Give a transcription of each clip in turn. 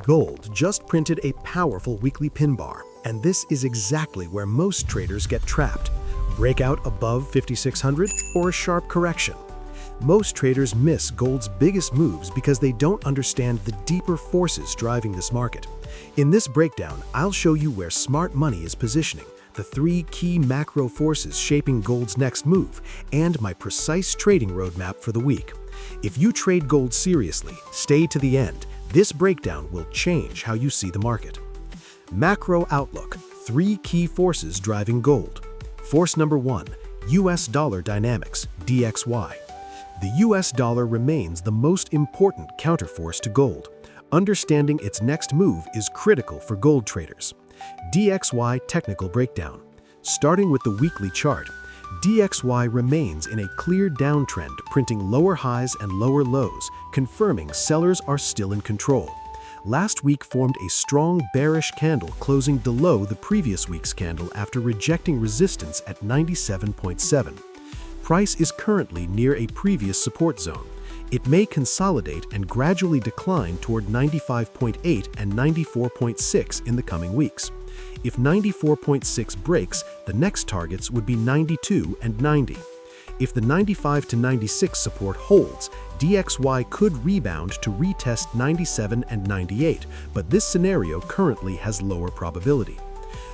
Gold just printed a powerful weekly pin bar, and this is exactly where most traders get trapped. Breakout above 5,600 or a sharp correction. Most traders miss gold's biggest moves because they don't understand the deeper forces driving this market. In this breakdown, I'll show you where smart money is positioning, the three key macro forces shaping gold's next move, and my precise trading roadmap for the week. If you trade gold seriously, stay to the end. This breakdown will change how you see the market. Macro outlook, three key forces driving gold. Force number one, US dollar dynamics, DXY. The US dollar remains the most important counterforce to gold. Understanding its next move is critical for gold traders. DXY technical breakdown. Starting with the weekly chart, DXY remains in a clear downtrend, printing lower highs and lower lows, confirming sellers are still in control. Last week formed a strong bearish candle closing below the previous week's candle after rejecting resistance at 97.7. Price is currently near a previous support zone. It may consolidate and gradually decline toward 95.8 and 94.6 in the coming weeks. If 94.6 breaks, the next targets would be 92 and 90. If the 95 to 96 support holds, DXY could rebound to retest 97 and 98, but this scenario currently has lower probability.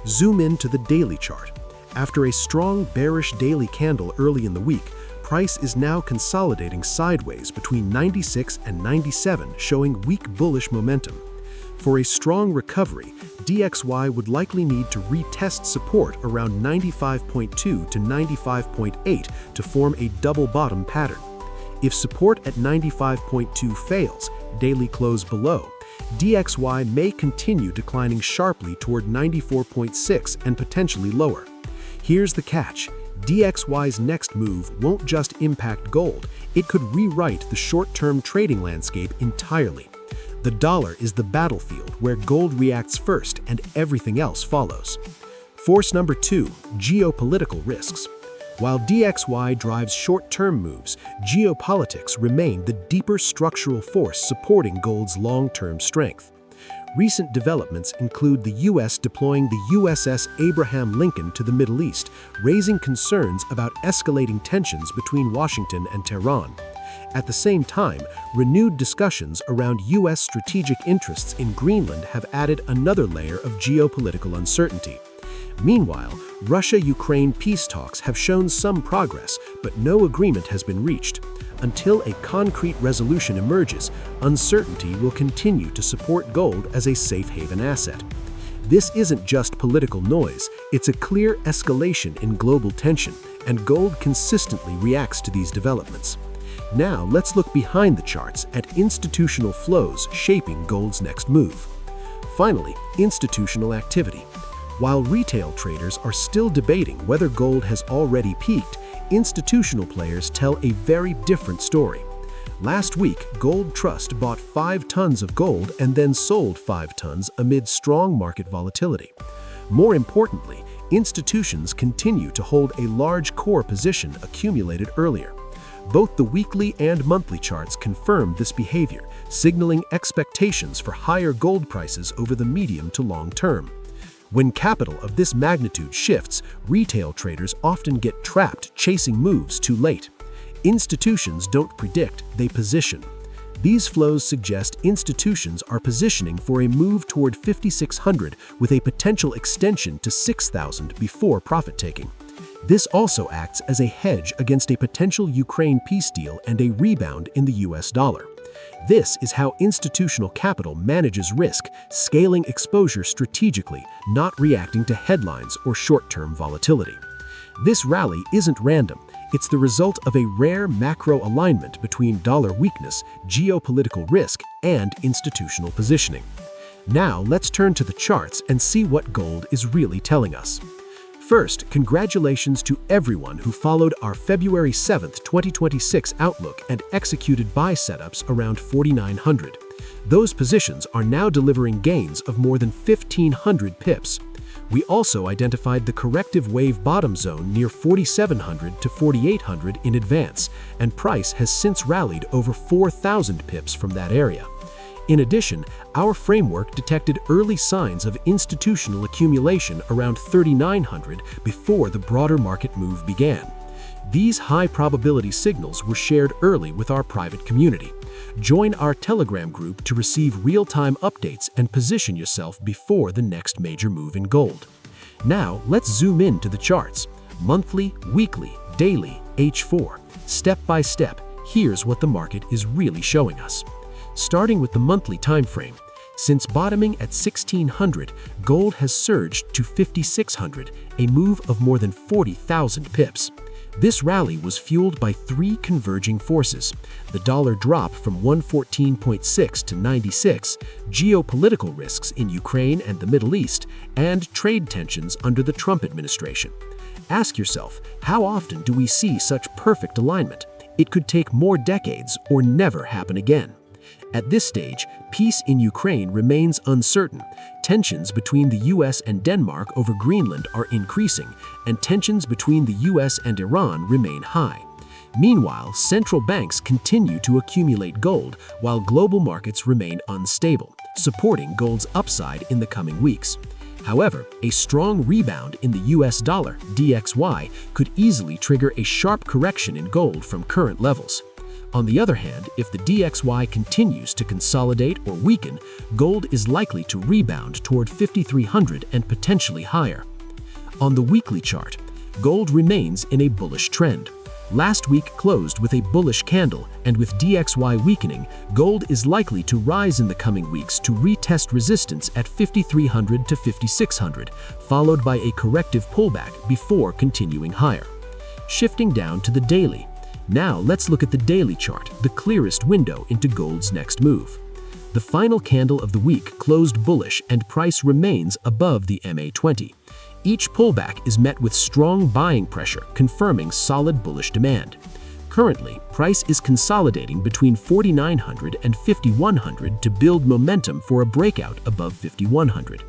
Zoom in to the daily chart. After a strong bearish daily candle early in the week, price is now consolidating sideways between 96 and 97, showing weak bullish momentum. For a strong recovery, DXY would likely need to retest support around 95.2 to 95.8 to form a double bottom pattern. If support at 95.2 fails, daily close below, DXY may continue declining sharply toward 94.6 and potentially lower. Here's the catch. DXY's next move won't just impact gold, it could rewrite the short-term trading landscape entirely. The dollar is the battlefield where gold reacts first and everything else follows. Force number two, geopolitical risks. While DXY drives short-term moves, geopolitics remain the deeper structural force supporting gold's long-term strength. Recent developments include the U.S. deploying the USS Abraham Lincoln to the Middle East, raising concerns about escalating tensions between Washington and Tehran. At the same time, renewed discussions around U.S. strategic interests in Greenland have added another layer of geopolitical uncertainty. Meanwhile, Russia-Ukraine peace talks have shown some progress, but no agreement has been reached. Until a concrete resolution emerges, uncertainty will continue to support gold as a safe haven asset. This isn't just political noise, it's a clear escalation in global tension, and gold consistently reacts to these developments. Now let's look behind the charts at institutional flows shaping gold's next move. Finally, institutional activity. While retail traders are still debating whether gold has already peaked, institutional players tell a very different story. Last week, Gold Trust bought 5 tons of gold and then sold 5 tons amid strong market volatility. More importantly, institutions continue to hold a large core position accumulated earlier. Both the weekly and monthly charts confirm this behavior, signaling expectations for higher gold prices over the medium to long term. When capital of this magnitude shifts, retail traders often get trapped chasing moves too late. Institutions don't predict, they position. These flows suggest institutions are positioning for a move toward 5,600 with a potential extension to 6,000 before profit-taking. This also acts as a hedge against a potential Ukraine peace deal and a rebound in the US dollar. This is how institutional capital manages risk, scaling exposure strategically, not reacting to headlines or short-term volatility. This rally isn't random. It's the result of a rare macro alignment between dollar weakness, geopolitical risk, and institutional positioning. Now let's turn to the charts and see what gold is really telling us. First, congratulations to everyone who followed our February 7, 2026 outlook and executed buy setups around 4,900. Those positions are now delivering gains of more than 1,500 pips. We also identified the corrective wave bottom zone near 4,700 to 4,800 in advance, and price has since rallied over 4,000 pips from that area. In addition, our framework detected early signs of institutional accumulation around 3,900 before the broader market move began. These high-probability signals were shared early with our private community. Join our Telegram group to receive real-time updates and position yourself before the next major move in gold. Now, let's zoom in to the charts. Monthly, weekly, daily, H4. Step by step, here's what the market is really showing us. Starting with the monthly time frame. Since bottoming at 1,600, gold has surged to 5,600, a move of more than 40,000 pips. This rally was fueled by three converging forces: the dollar drop from 114.6 to 96, geopolitical risks in Ukraine and the Middle East, and trade tensions under the Trump administration. Ask yourself, how often do we see such perfect alignment? It could take more decades or never happen again. At this stage, peace in Ukraine remains uncertain. Tensions between the US and Denmark over Greenland are increasing, and tensions between the US and Iran remain high. Meanwhile, central banks continue to accumulate gold while global markets remain unstable, supporting gold's upside in the coming weeks. However, a strong rebound in the US dollar, DXY, could easily trigger a sharp correction in gold from current levels. On the other hand, if the DXY continues to consolidate or weaken, gold is likely to rebound toward 5,300 and potentially higher. On the weekly chart, gold remains in a bullish trend. Last week closed with a bullish candle, and with DXY weakening, gold is likely to rise in the coming weeks to retest resistance at 5,300 to 5,600, followed by a corrective pullback before continuing higher. Shifting down to the daily. Now let's look at the daily chart, the clearest window into gold's next move. The final candle of the week closed bullish and price remains above the MA20. Each pullback is met with strong buying pressure, confirming solid bullish demand. Currently, price is consolidating between 4,900 and 5,100 to build momentum for a breakout above 5,100.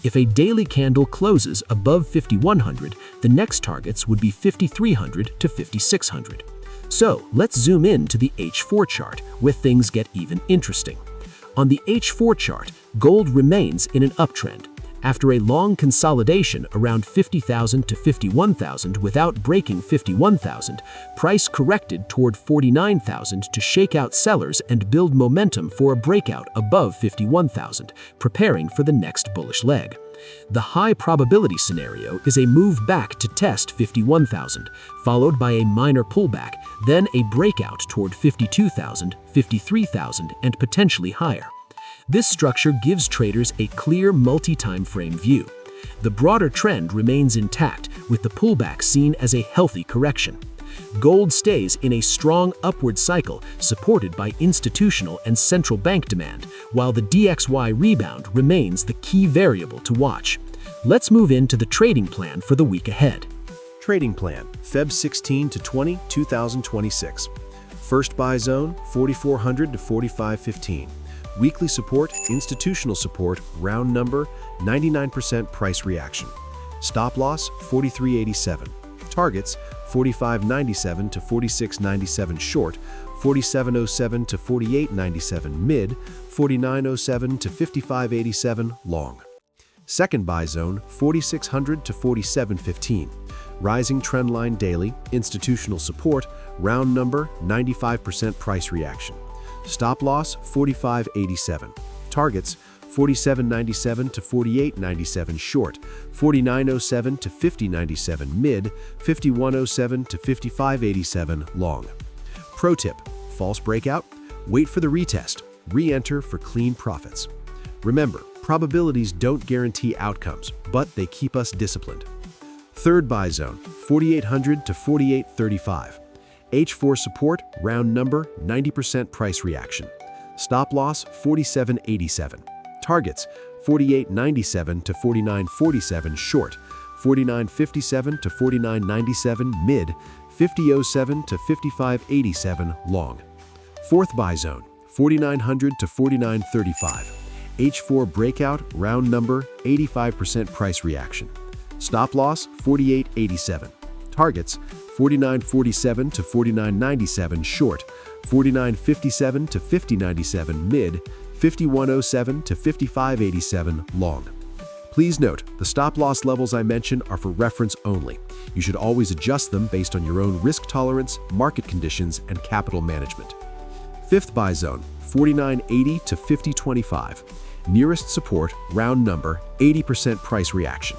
If a daily candle closes above 5,100, the next targets would be 5,300 to 5,600. So let's zoom in to the H4 chart, where things get even interesting. On the H4 chart, gold remains in an uptrend. After a long consolidation around 50,000 to 51,000 without breaking 51,000, price corrected toward 49,000 to shake out sellers and build momentum for a breakout above 51,000, preparing for the next bullish leg. The high probability scenario is a move back to test 51,000, followed by a minor pullback, then a breakout toward 52,000, 53,000, and potentially higher. This structure gives traders a clear multi-time frame view. The broader trend remains intact, with the pullback seen as a healthy correction. Gold stays in a strong upward cycle, supported by institutional and central bank demand, while the DXY rebound remains the key variable to watch. Let's move into the trading plan for the week ahead. Trading plan, Feb 16 to 20, 2026. First buy zone, 4,400 to 4,515. Weekly support, institutional support, round number, 99% price reaction. Stop loss, 43.87. Targets, 45.97 to 46.97 short, 47.07 to 48.97 mid, 49.07 to 55.87 long. Second buy zone, 4,600 to 47.15. Rising trendline daily, institutional support, round number, 95% price reaction. Stop loss, 45.87. Targets, 47.97 to 48.97 short, 49.07 to 50.97 mid, 51.07 to 55.87 long. Pro tip, false breakout, wait for the retest, re-enter for clean profits. Remember, probabilities don't guarantee outcomes, but they keep us disciplined. Third buy zone, 4,800 to 48.35. H4 support, round number, 90% price reaction. Stop loss, 47.87. Targets, 48.97 to 49.47 short, 49.57 to 49.97 mid, 50.07 to 55.87 long. Fourth buy zone, 4,900 to 49.35. H4 breakout, round number, 85% price reaction. Stop loss, 48.87. Targets, 49.47 to 49.97 short, 49.57 to 50.97 mid, 5107 to 5587 long. Please note, the stop-loss levels I mentioned are for reference only. You should always adjust them based on your own risk tolerance, market conditions, and capital management. Fifth buy zone, 4980 to 5025. Nearest support, round number, 80% price reaction.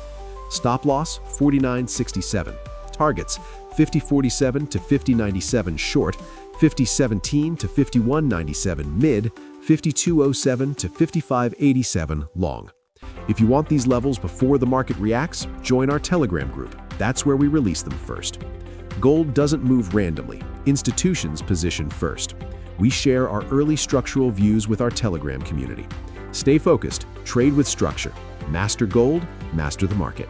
Stop loss, 4967. Targets, 5047 to 5097 short, 5017 to 5197 mid, 5207 to 5587 long. If you want these levels before the market reacts, join our Telegram group. That's where we release them first. Gold doesn't move randomly. Institutions position first. We share our early structural views with our Telegram community. Stay focused, trade with structure. Master gold, master the market.